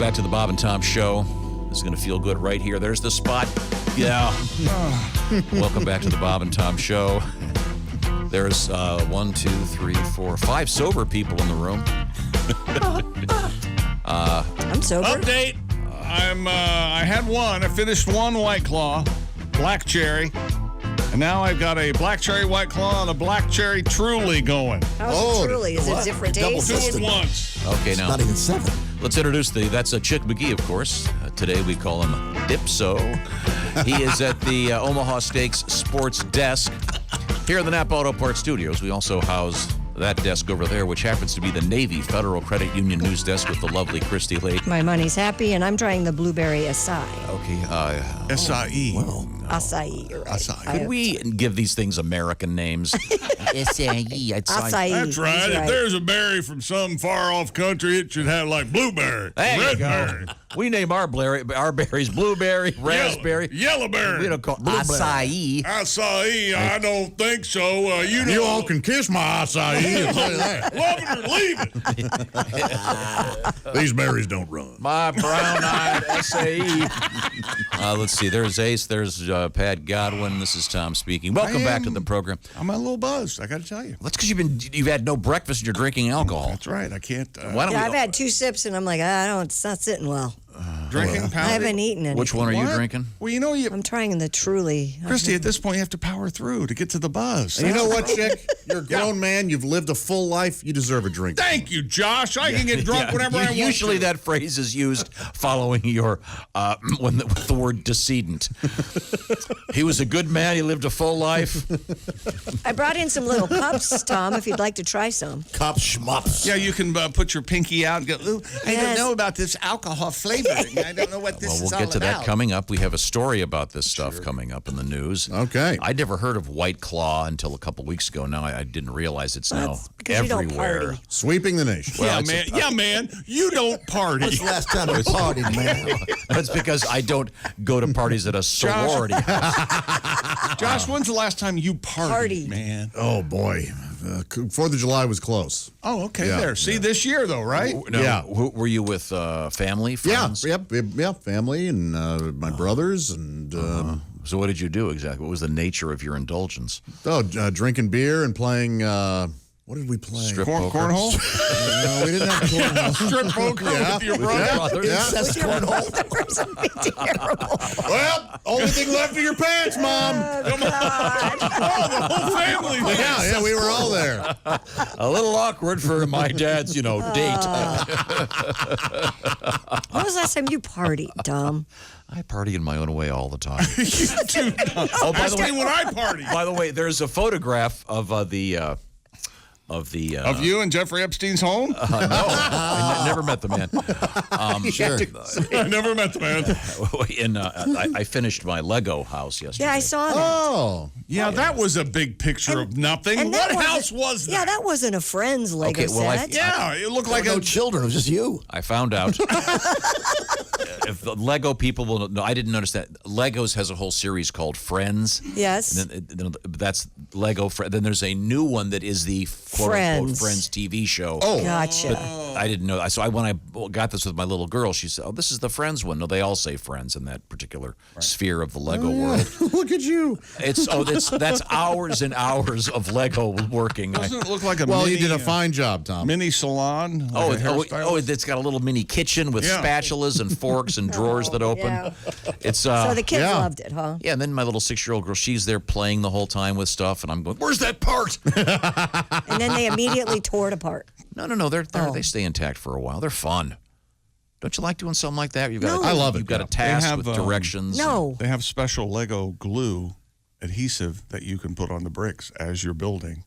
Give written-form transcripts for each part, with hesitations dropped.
back to the Bob and Tom Show. This is going to feel good right here. There's the spot. Yeah. Welcome back to the Bob and Tom Show. There's 1, 2, 3, 4, 5 sober people in the room. I'm sober. Update. I had one. I finished one White Claw, black cherry. And now I've got a black cherry White Claw and a black cherry Truly going. How's it Truly? Is it different days? Two at once. Okay, now. Not even 7. Let's introduce that's Chick McGee, of course. Today we call him Dipso. He is at the Omaha Steaks Sports Desk here in the Napa Auto Parts Studios. We also house that desk over there, which happens to be the Navy Federal Credit Union news desk with the lovely Kristi Lake. My money's happy, and I'm trying the blueberry acai. Okay. SIE. Well, Acai, you're right. Acai. Could we give these things American names? Acai. That's right. He's If there's a berry from some far-off country, it should have, like, blueberry, There you red go. berry, We name our berries blueberry, raspberry. yellowberry. We don't call acai. Acai, I don't think so. You all can kiss my acai. Love it or leave it. These berries don't run. My brown-eyed SAE. Let's see. There's Ace. There's Pat Godwin. This is Tom speaking. Welcome back to the program. I'm a little buzzed, I got to tell you. That's because you've had no breakfast and you're drinking alcohol. That's right. I can't. Why don't I've had 2 sips, and I'm like, it's not sitting well. Drinking powder. I haven't eaten anything. Which one are you drinking? Well, I'm trying the Truly. Kristi, at this point, you have to power through to get to the buzz. And you know what, Chick? You're a grown man. You've lived a full life. You deserve a drink. Thank you, Josh. I can get drunk whenever I want to. Usually that phrase is used following your with the word decedent. He was a good man. He lived a full life. I brought in some little cups, Tom, if you'd like to try some. Cups, schmups. Yeah, you can put your pinky out and go, ooh, I don't know about this alcohol flavoring. I don't know what this Well, is we'll all get to about. that coming up. We have a story about this stuff coming up in the news. Okay. I'd never heard of White Claw until a couple weeks ago. Now I didn't realize it's now because you don't everywhere. party. Sweeping the nation. Well, Yeah, man. You don't party. When's the last time I partied, man? That's because I don't go to parties at a sorority. Josh, when's the last time you partied, man? Oh, boy. 4th of July was close. Oh, okay. Yeah, there. See, this year, though, right? No, Yeah. Were you with family, friends? Yeah, family and my brothers and So what did you do exactly? What was the nature of your indulgence? drinking beer and playing. What did we play? Strip poker? Cornhole? No, we didn't have cornhole. Strip poker with your brother? Incest cornhole. Well, only thing left of your pants, Mom. The whole family. Yeah, we were all there. A little awkward for my dad's, date. When was the last time you partied, Tom? I party in my own way all the time. You do. Oh, by the way, when I party. By the way, there's a photograph of Of you and Jeffrey Epstein's home? No, I never met the man. Sure. I never met the man. I finished my Lego house yesterday. Yeah, I saw that. Oh. Yeah, that was a big picture of nothing. And that What wasn't- house was that? Yeah, that wasn't a friend's Lego Okay, well, set. Yeah, it looked like no a... children. It was just you. I found out. If the Lego people will know, I didn't notice that. Legos has a whole series called Friends. Yes. And then, that's Lego. Then there's a new one that is the quote-unquote Friends TV show. Oh. Gotcha. I didn't know. So when I got this with my little girl, she said, "Oh, this is the Friends one." No, they all say Friends in that particular sphere of the Lego world. Look at you. That's hours and hours of Lego working. Doesn't it look like a Well, mini, you did a fine job, Tom. mini salon? Like a hairstylist? It's got a little mini kitchen with spatulas and forks and drawers that open. Yeah. It's So the kids yeah. loved it, huh? yeah, and then my little 6-year-old girl, she's there playing the whole time with stuff, and I'm going, "Where's that part?" And then they immediately tore it apart. No, they stay intact for a while. They're fun. Don't you like doing something like that? No. I love it. You've got a They task have, with directions. No. They have special Lego glue adhesive that you can put on the bricks as you're building,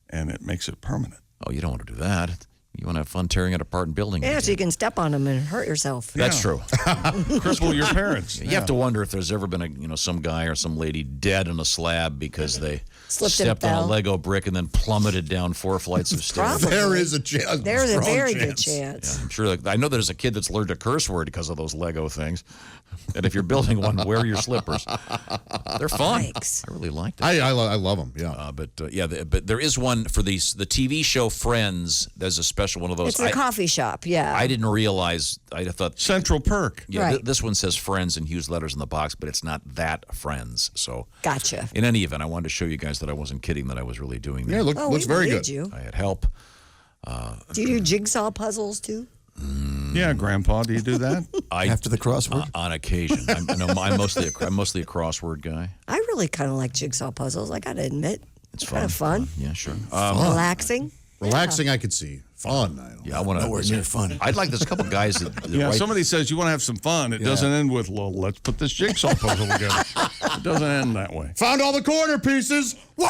and it makes it permanent. Oh, you don't want to do that. You want to have fun tearing it apart and building it Yeah, so again. you can step on them and hurt yourself. That's true. Cripple your parents. You have to wonder if there's ever been some guy or some lady dead on a slab because they Slipped and stepped on a fell. Lego brick and then plummeted down 4 flights of stairs. Probably. There is a chance. There's a strong very chance. good chance. I'm sure. I know there's a kid that's learned a curse word because of those Lego things. And if you're building one, wear your slippers. They're fun. Yikes. I really liked it. I love them. Yeah. But there is one for the TV show Friends. There's a special one of those. It's a coffee shop, yeah. I didn't realize. I thought Central Perk. Yeah, Right. this one says Friends in huge letters in the box, but it's not that Friends. So Gotcha. in any event, I wanted to show you guys that I wasn't kidding. That I was really doing that. Yeah, Oh, looks we very believed good. you. I had help. Do you do jigsaw puzzles too? Yeah, Grandpa, do you do that? After the crossword? On occasion. I'm mostly a crossword guy. I really kind of like jigsaw puzzles. I got to admit, It's kind of fun. Yeah, sure. Relaxing. Relaxing, I could see. Fun. Yeah, I want to. Nowhere near fun. I'd like. There's a couple guys that Yeah, write- somebody says you want to have some fun. It doesn't end with, well, let's put this jigsaw puzzle together. It doesn't end that way. Found all the corner pieces. Woo!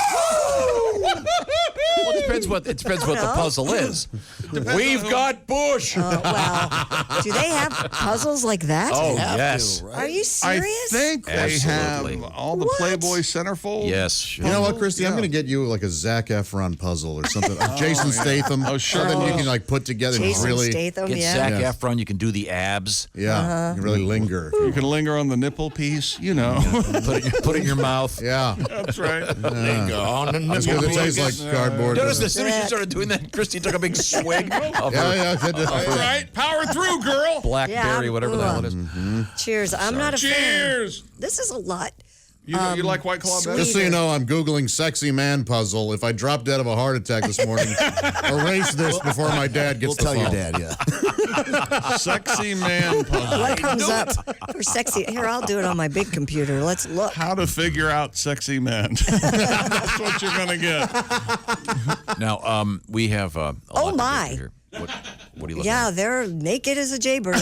Well, it depends what the puzzle is. We've got bush. Wow. Do they have puzzles like that? Oh Have yes. to, right? Are you I serious? think they Absolutely. have all the What? Playboy centerfolds. Yes. You know what, Christy? I'm going to get you like a Zac Efron puzzle or something. Jason Statham. Oh, sure. Something you can like put together Jason and really, Statham, Get yeah. Zac Yeah. Efron. You can do the abs. yeah, you can really linger. You can linger on the nipple piece, you know. Put it in your mouth. Yeah, That's right. that's because it tastes like cardboard. Notice as soon as you started doing that, Christy took a big swig of her All right, power through, girl. blackberry, Yeah, whatever the hell it is. Cheers. I'm not a fan. Cheers. This is a lot. You like White Claw better? Just so you know, I'm Googling sexy man puzzle. If I drop dead of a heart attack this morning, erase this before my dad gets We'll the tell phone. your dad, yeah. Sexy man puzzle. What comes up for sexy? Here, I'll do it on my big computer. Let's look. How to figure out sexy men. That's what you're going to get. Now, we have a lot to get my. through here. What are you looking Yeah, at? they're naked as a jaybird.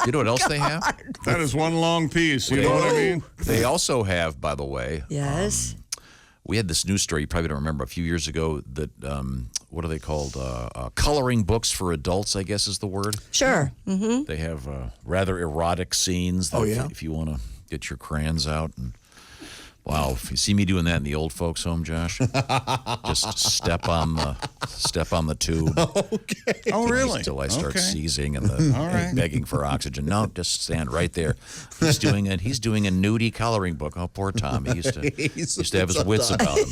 You know what else they have? That is one long piece. You know what I mean? They also have, by the way, Yes. we had this news story, you probably don't remember, a few years ago that, what are they called? Coloring books for adults, I guess is the word. Sure. Mm-hmm. They have rather erotic scenes. That Oh, yeah? If you want to get your crayons out. And wow, if you see me doing that in the old folks' home, Josh, just step on the tube. Oh, really? Until I start Okay. seizing and right. begging for oxygen. No, just stand right there. He's doing a nudie coloring book. Oh, poor Tom. He used to have his wits about him.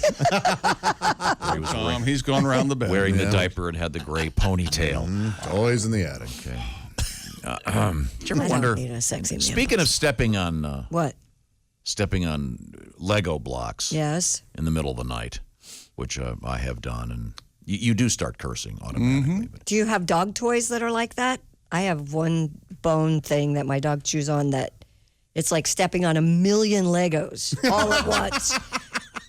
He was Tom, he's going around the bed. wearing the diaper and had the gray ponytail. Always in the attic. Okay. Did you ever I wonder? don't need a sexy man. Speaking of stepping on Lego blocks Yes. in the middle of the night, which I have done, and you do start cursing automatically. But Do you have dog toys that are like that? I have one bone thing that my dog chews on that it's like stepping on a million Legos all at once.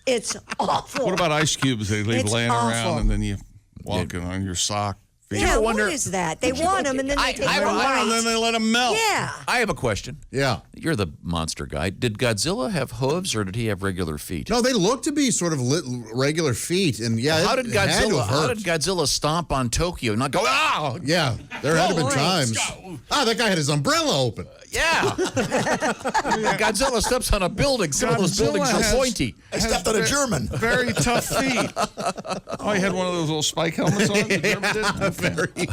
It's awful. What about ice cubes they leave It's laying awful. around and then you walk in on your sock? Feet? Yeah, wonder- what is that? They want them and then they take I- their And then light. they let them melt. Yeah. I have a question. Yeah. You're the monster guy. Did Godzilla have hooves or did he have regular feet? No, they look to be sort of regular feet, and yeah, How did it had to Godzilla? have How hurt. did Godzilla stomp on Tokyo and not go? Ah, Yeah, there had to have been Right. times. That guy had his umbrella open. yeah. Godzilla steps on a building. Some of those Godzilla buildings are has- pointy. I stepped on a German. Very tough feet. Oh, he had one of those little spike helmets on? The German did? Very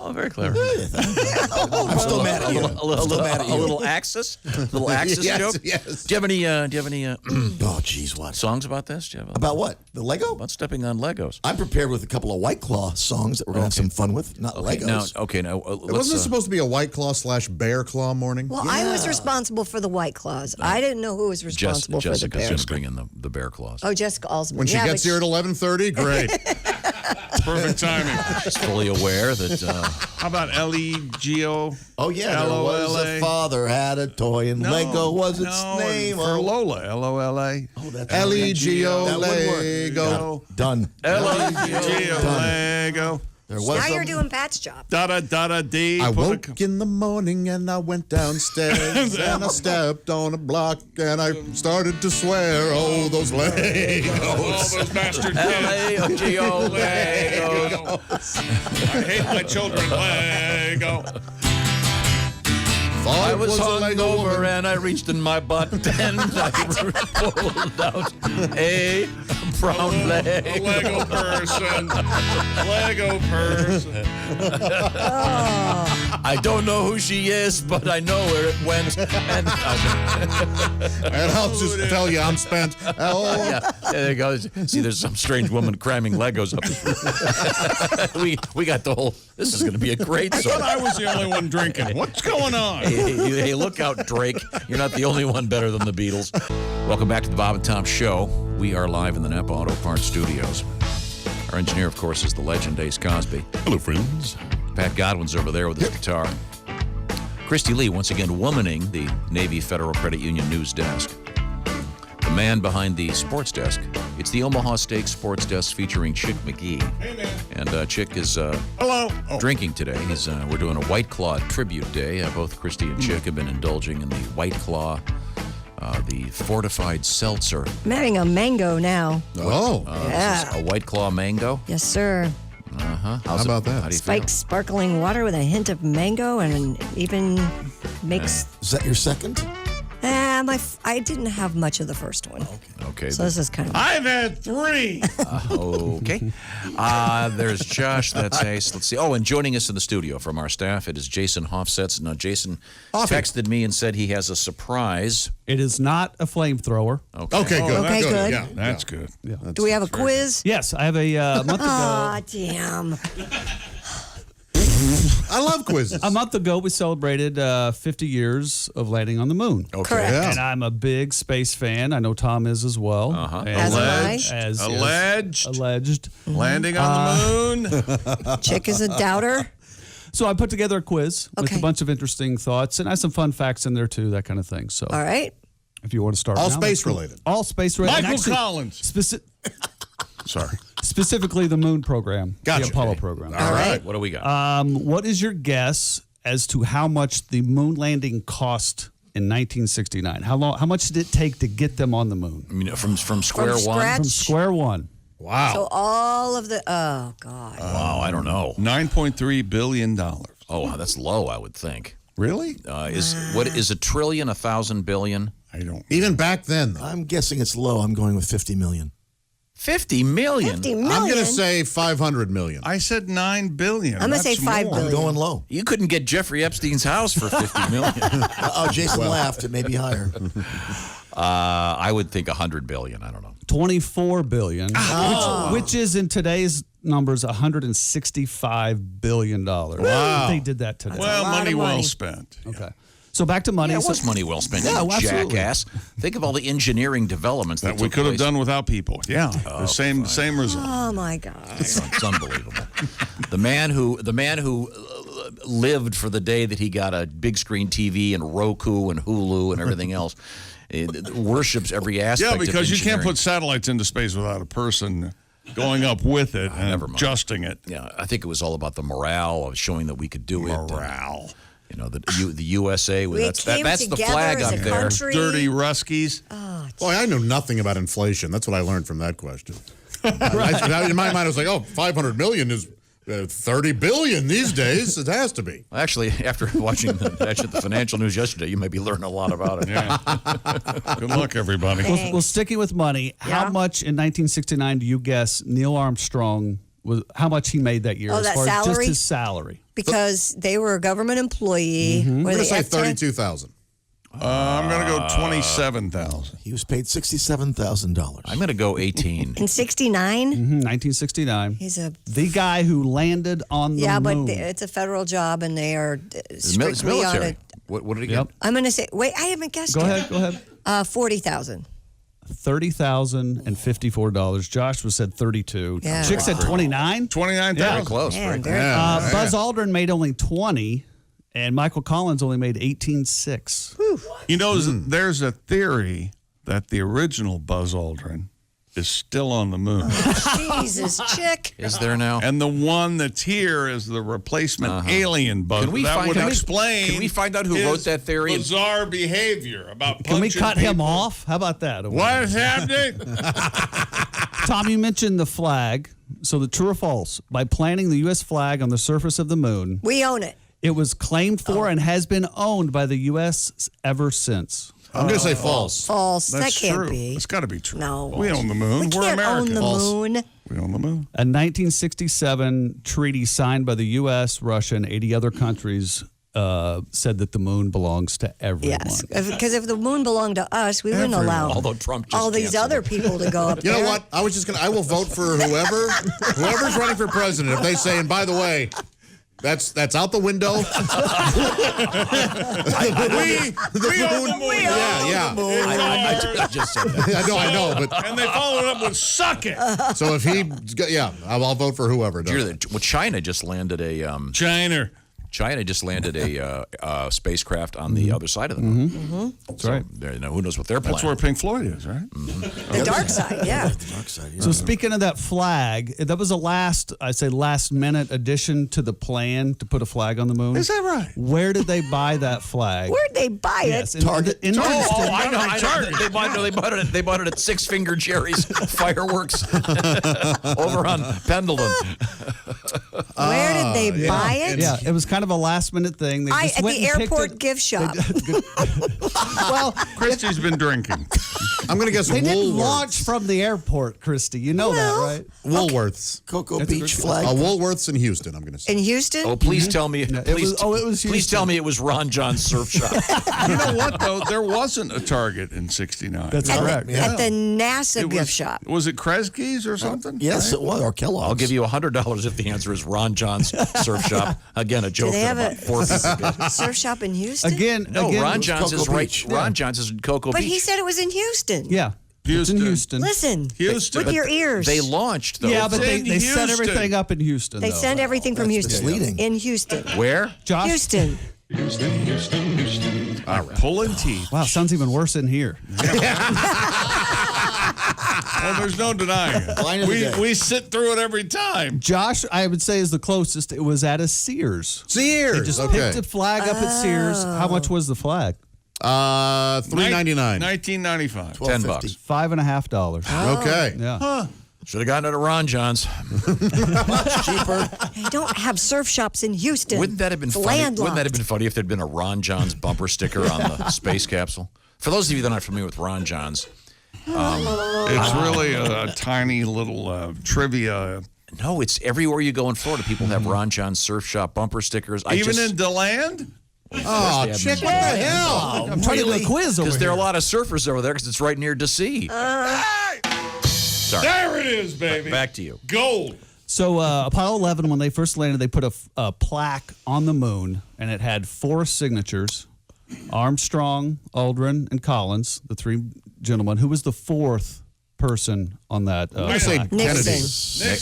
Oh, very clever. I'm still mad at you. A little Axis, Yes, joke. yes. Do you have any Oh, jeez, what? songs about this? Do you have About what? The Lego? about stepping on Legos? I'm prepared with a couple of White Claw songs that we're going to have some fun with, not Legos. Now, Wasn't let's. this supposed to be a White Claw / Bear Claw morning? Well, I was responsible for the White Claws. I didn't know who was responsible for the Jessica's bear. going to bring in the bear claws. Oh, Jessica Alsman. When she yeah, gets but here at 11:30, great. Perfect timing. She's fully aware that How about L-E-G-O? Oh, yeah, there was L-O-L-A. a father had a toy, and Lego was its name. For Oh, Lola, L-O-L-A. that's L-E-G-O, That would work. Lego. Done. L-E-G-O, Lego. There was now a- you're doing Pat's job. Da-da-da-da-dee. I Put a- woke in the morning and I went downstairs and I stepped on a block and I started to swear, oh, those All Legos. those bastard kids. L-A-O-G-O, Lego. I hate my children. Lego. Thought I it was a Lego hungover woman. and I reached in my butt and I pulled out a brown A leg. Lego person. Lego person. I don't know who she is, but I know where it went. And I'll just tell you, I'm spent. Oh, yeah, there you go. See, there's some strange woman cramming Legos up his we got the whole. This is going to be a great I song. thought I was the only one drinking. What's going on? Hey, look out, Drake. You're not the only one better than the Beatles. Welcome back to the Bob and Tom Show. We are live in the Napa Auto Parts Studios. Our engineer, of course, is the legend Ace Cosby. hello, friends. Pat Godwin's over there with his guitar. Kristi Lee, once again, womaning the Navy Federal Credit Union news desk. The man behind the sports desk. It's the Omaha Steaks Sports Desk featuring Chick McGee. Hey, man. And Chick is Hello. Oh, drinking today. We're doing a White Claw tribute day. Both Kristi and Chick have been indulging in the White Claw, the fortified seltzer. I'm having a mango now. Oh, Yeah. This is a White Claw mango. Yes, sir. Uh-huh. how about that? How do you feel? Spiked sparkling water with a hint of mango and even makes. Is that your second? I didn't have much of the first one. Okay. So this is kind of. I've had 3. Okay. There's Josh. That's Ace. Let's see. Oh, and joining us in the studio from our staff, it is Jason Hoffsetz. Now, Jason texted me and said he has a surprise. It is not a flamethrower. Okay, good. Okay, good. Yeah, That's good. Do we have a quiz? Yes, I have a month ago. Ah, damn. I love quizzes. A month ago, we celebrated 50 years of landing on the moon. Okay. Correct. Yeah. And I'm a big space fan. I know Tom is as well. Uh-huh. And As am I. as Alleged. alleged. Landing on the moon. Chick is a doubter. So I put together a quiz with Okay. a bunch of interesting thoughts, and I have some fun facts in there too, that kind of thing. So All right. if you want to start All now, space let's go. related. All space related. Michael Actually, Collins. Sorry. specifically the moon program, Gotcha. the Apollo program. All right. What do we got? What is your guess as to how much the moon landing cost in 1969? How much did it take to get them on the moon? I mean, from square From one? scratch? From square one. Wow. So all of the. Oh, God. Wow, I don't know. $9.3 billion. Oh, that's low, I would think. Really? Is a trillion 1,000 billion? I don't. Even back then, though. I'm guessing it's low. I'm going with 50 million. 50 million? 50 million. I'm going to say 500 million. I said $9 billion. I'm gonna say That's 5 more. billion. I'm going low. You couldn't get Jeffrey Epstein's house for 50 million. Oh, Jason laughed. It may be higher. I would think 100 billion. I don't know. 24 billion, which is in today's numbers $165 billion. Wow. They did that today. Well, lot of money well money. spent. Okay. So back to money. Yeah, it So- was money well spent. Yeah, you absolutely. jackass. Think of all the engineering developments that That we took could have place. done without people. Yeah. The same result. Oh, my God. It's unbelievable. The man who lived for the day that he got a big screen TV and Roku and Hulu and everything else worships every aspect. Yeah, of because you can't engineering. put satellites into space without a person going up with it and Never mind. adjusting it. Yeah, I think it was all about the morale of showing that we could do it. and, Morale. you know, the USA. We that's came that's the together flag as up a there. country. Dirty Ruskies. Boy, I know nothing about inflation. That's what I learned from that question. In my mind, I was like, oh, 500 million is 30 billion these days. It has to be. Actually, after watching the financial news yesterday, you may be learning a lot about it. Yeah. Good luck, everybody. Thanks. Well, sticking with money, how Yeah. much in 1969 do you guess Neil Armstrong was? How much he made that year? Oh, as that far as just salary? his salary. Because they were a government employee. I'm Were going to they say F-10? 32,000. I'm going to go 27,000. He was paid $67,000. I'm going to go 18. In 69? 1969. He's a. The guy who landed on the Yeah, moon. but it's a federal job and they are It's mil- it's strictly on military. it. What did he Yep. get? I'm going to say, wait, I haven't guessed Go yet. ahead. 40,000. $30,054. Josh was said 32. Yeah. Chick said 29. 29,000. Very close. Man, Very very close. Buzz Aldrin made only 20, and Michael Collins only made 18.6. You know, there's a theory that the original Buzz Aldrin is still on the moon. Jesus, Chick. Is there now? And the one that's here is the replacement alien Buzz. Can we that find would out- explain can we find out who his wrote that theory? Bizarre behavior about Can we punching cut him people. off? How about that? What is happening? Tom, you mentioned the flag. So the true or false? By planting the U.S. flag on the surface of the moon, We own it. it was claimed for and has been owned by the U.S. ever since. I'm going to say false. False. That's that can't true. be. It's got to be true. No. We own the moon. We We're can't Americans. own the moon. We own the moon. A 1967 treaty signed by the U.S., Russia, and 80 other countries said that the moon belongs to everyone. Yes, because if the moon belonged to us, we wouldn't allow Although Trump just all these canceled other it. people to go up You there. know what? I will vote for whoever's running for president. If they say, and by the way, that's out the window. We own the moon. Yeah. I just said that. I know, but And they followed up with "suck it." so if I'll vote for whoever does. Well, China just landed a spacecraft on the other side of the moon. Mm-hmm. That's right. Who knows what they're planning? That's where Pink Floyd is, right? The dark side, yeah. So speaking of that flag, that was a last minute addition to the plan to put a flag on the moon. Is that right? Where did they buy that flag? Where'd they buy it? Yes, in Target. In I Houston. know. They bought it at Six Finger Jerry's Fireworks over on Pendleton. Where did they buy it? Yeah, it was kind of a last minute thing. They just At went the and picked airport it. gift shop. Well, Christy's been drinking. I'm going to guess they didn't Woolworths. launch from the airport, Christy. You know that, right? Woolworths. Cocoa That's a Beach good- flag. Woolworths in Houston, I'm going to say. In Houston? Oh, please tell me. it Please, was- it was please Houston. tell me it was Ron John's surf shop. You know what, though? There wasn't a Target in '69. That's At correct. the, at the NASA It gift shop. Was it Kresge's or something? Yes, it was. Or Kellogg's. I'll give you $100 if the answer is Ron John's surf shop. Again, a joke they that have about 4 people get. Surf shop in Houston? Again, No, Ron John's is Cocoa right. Beach. Ron John's is in Cocoa But Beach. he said it was in Houston. Yeah. It's in Houston. Houston. Listen, Houston. with your ears. They launched though. Yeah, but in they set Houston. everything up in Houston. They though. send everything from Houston. misleading. In Houston. Where? Josh. Houston. Pulling teeth. Wow, sounds even worse in here. Well, there's no denying Line of the it. day. We sit through it every time. Josh, I would say, is the closest. It was at a Sears. Sears. They just okay. picked a flag up at Sears. How much was the flag? $3.99. 1995. $10. $5.50. Okay. Yeah. Should have gotten it at Ron John's. Much cheaper. They don't have surf shops in Houston. Wouldn't that have been It's funny? landlocked. Wouldn't that have been funny if there'd been a Ron John's bumper sticker on the space capsule? For those of you that aren't familiar with Ron John's, It's really a tiny little trivia. no, it's everywhere you go in Florida. People have Ron John's surf shop bumper stickers. Even in DeLand? Oh, Chick, what the hell? I'm trying to do a quiz over because there here. are a lot of surfers over there because it's right near DC. Sorry. There it is, baby. Back to you. Gold. So Apollo 11, when they first landed, they put a plaque on the moon, and it had 4 signatures: Armstrong, Aldrin, and Collins, the 3 gentlemen. Who was the 4th person on that? I say plaque? Kennedy.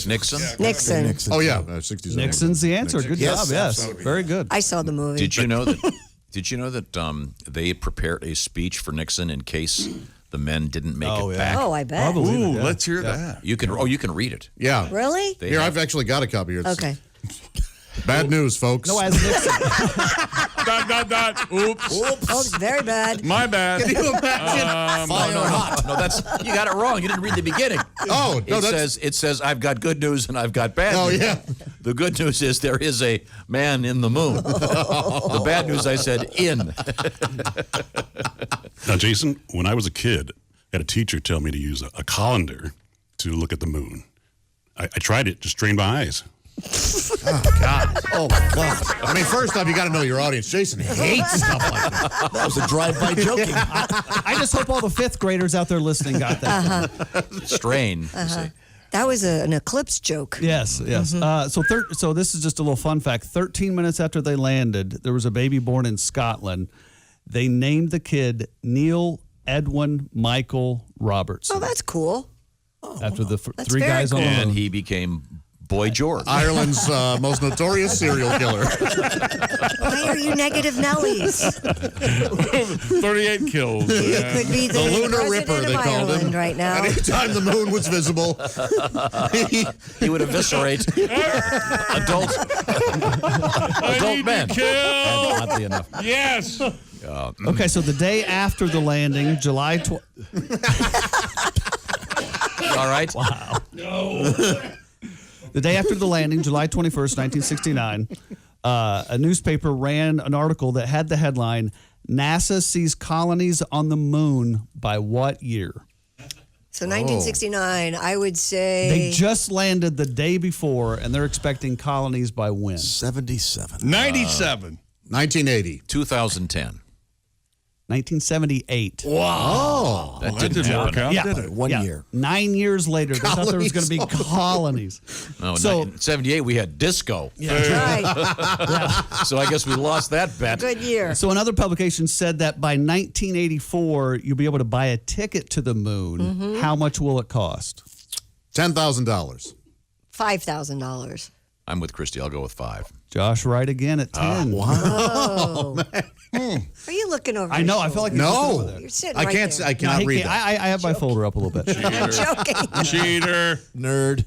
Nixon? Nixon. Oh, yeah. 67. Nixon's the answer. Good Yes, job. Yes, absolutely. very good. I saw the movie. Did you know that? Did you know that they prepared a speech for Nixon in case the men didn't make it back? Oh, I bet. Believe it, Ooh, yeah. let's hear that. You can read it. Yeah. Really? They Here, have- I've actually got a copy here. It's Okay. Bad news, folks. No, as Nixon. Oops. Oh, it's very bad. My bad. Can you imagine? No, that's you got it wrong. You didn't read the beginning. Oh, no, It says I've got good news and I've got bad Oh, news. yeah. The good news is there is a man in the moon. The bad news, I said in. Now, Jason, when I was a kid, I had a teacher tell me to use a colander to look at the moon. I tried it, just strained my eyes. Oh, my God. I mean, first off, you got to know your audience. Jason hates stuff like that. That was a drive-by joking. I just hope all the 5th graders out there listening got that. Strain. you say. That was an eclipse joke. Yes, yes. So this is just a little fun fact. 13 minutes after they landed, there was a baby born in Scotland. They named the kid Neil Edwin Michael Robertson Oh, that's cool. after the That's 3 very guys on the And moon. he became Boy George. Ireland's most notorious serial killer. Why are you negative Nellies? 38 kills. You could be the Lunar president Ripper, they of called Ireland him. right now. Anytime the moon was visible, He would eviscerate adult men. Kill. And oddly enough. Yes. Okay, so the day after the landing, July 12th. All right. The day after the landing, July 21st, 1969, a newspaper ran an article that had the headline, NASA sees colonies on the moon by what year? So 1969, I would say. They just landed the day before, and they're expecting colonies by when? 77. 97. 1980. 2010. 1978. Oh. That didn't work out, did it? 1 year. 9 years later, they thought there was going to be colonies. No, So- in 78 we had disco. Right. So I guess we lost that bet. Good year. So another publication said that by 1984, you'll be able to buy a ticket to the moon. How much will it cost? $10,000. $5,000. I'm with Kristi. I'll go with 5. Josh, right again at 10. Oh. Are you looking over? I your know. I feel like shoulder? you're looking over No. there. You're sitting I right can't. there. I cannot read that. I have my folder up a little bit. I'm joking. Cheater. Nerd.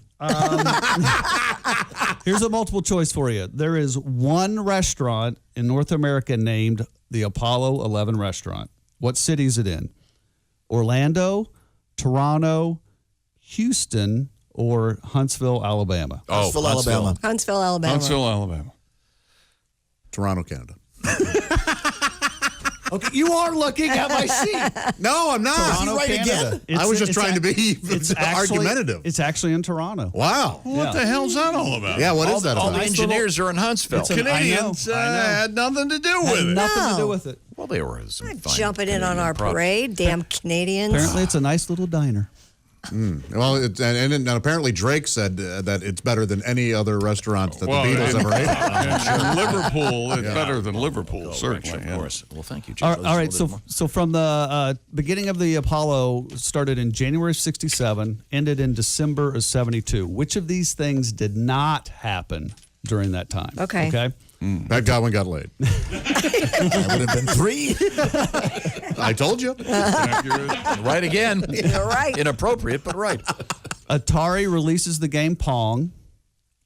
Here's a multiple choice for you. There is one restaurant in North America named the Apollo 11 Restaurant. What city is it in? Orlando, Toronto, Houston, or Huntsville, Alabama? Huntsville, Alabama. Huntsville, Alabama. Huntsville, Alabama. Toronto, Canada. Okay, you are looking at my sheet. No, I'm not. Toronto, right Canada. again? I was just trying to be argumentative. It's actually in Toronto. Wow. What the hell's that all about? Yeah, what is that All the about? engineers are in Huntsville. It's a- Canadians I know. had nothing to do Had with it. nothing to do No. with it. Well, they were some Not fine jumping in on Canadian our product. parade. Damn Canadians. Apparently, it's a nice little diner. Well, and apparently Drake said that it's better than any other restaurant that the Beatles ever ate. In Liverpool, it's better than Liverpool, certainly. Of yeah. course. Well, thank you, All Jeff. right. So from the beginning of the Apollo started in January of 67, ended in December of 72. Which of these things did not happen during that time? Okay. Okay. That Godwin got laid. That would have been 3. I told you. Right again. You're right. Inappropriate, but right. Atari releases the game Pong.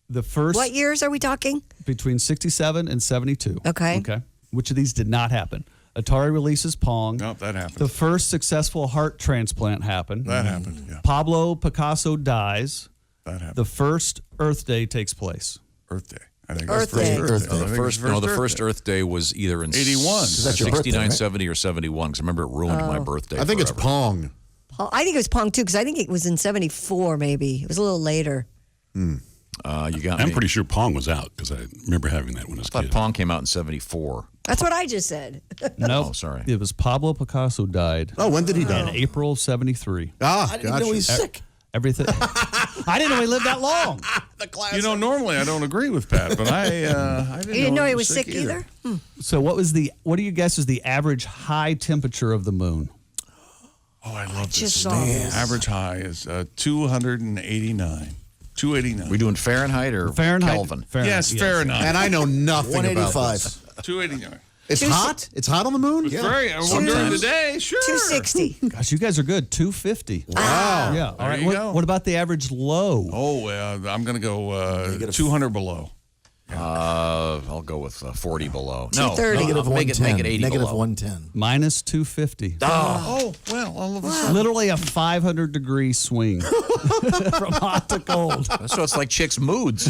The first What years are we talking? between 67 and 72. Okay. Okay. Which of these did not happen? Atari releases Pong. No, that happened. The first successful heart transplant happened. That happened, yeah. Pablo Picasso dies. That happened. The first Earth Day takes place. Earth Day. I think Earth it's first Day. Earth Earth Day. Day. I think it's The first Day. Earth Day was either in 81. 'Cause that's your birthday, 69, right? 70, or 71. Because I remember it ruined my birthday. I think it's forever. Pong. I think it was Pong too, because I think it was in '74. Maybe it was a little later. You got I'm me. pretty sure Pong was out because I remember having that when I was I a thought kid. Pong came out in 74. That's what I just said. No, Oh, sorry. It was Pablo Picasso died Oh, when did he in die? April of 73. Ah, I didn't know he's sick. Everything. I didn't know he lived that long. You know, normally I don't agree with Pat, but I didn't You didn't know he was sick either? So what do you guess is the average high temperature of the moon? Oh, I love Just this. saw this. Average high is 289. 289. We doing Fahrenheit or Fahrenheit. Kelvin? Yes, Fahrenheit. And I know nothing about this. 185. 289. It's hot? It's hot on the moon? It's very, during the day, sure. 260. Gosh, you guys are good. 250. Wow. Yeah. All right. you go. What about the average low? Oh, I'm going to go 200 below. I'll go with 40 below. No, 230. Negative make it 110. 80 Negative below. 110. Minus 250. Oh, well, all of a sudden. Literally a 500-degree swing from hot to cold. So it's like chicks' moods.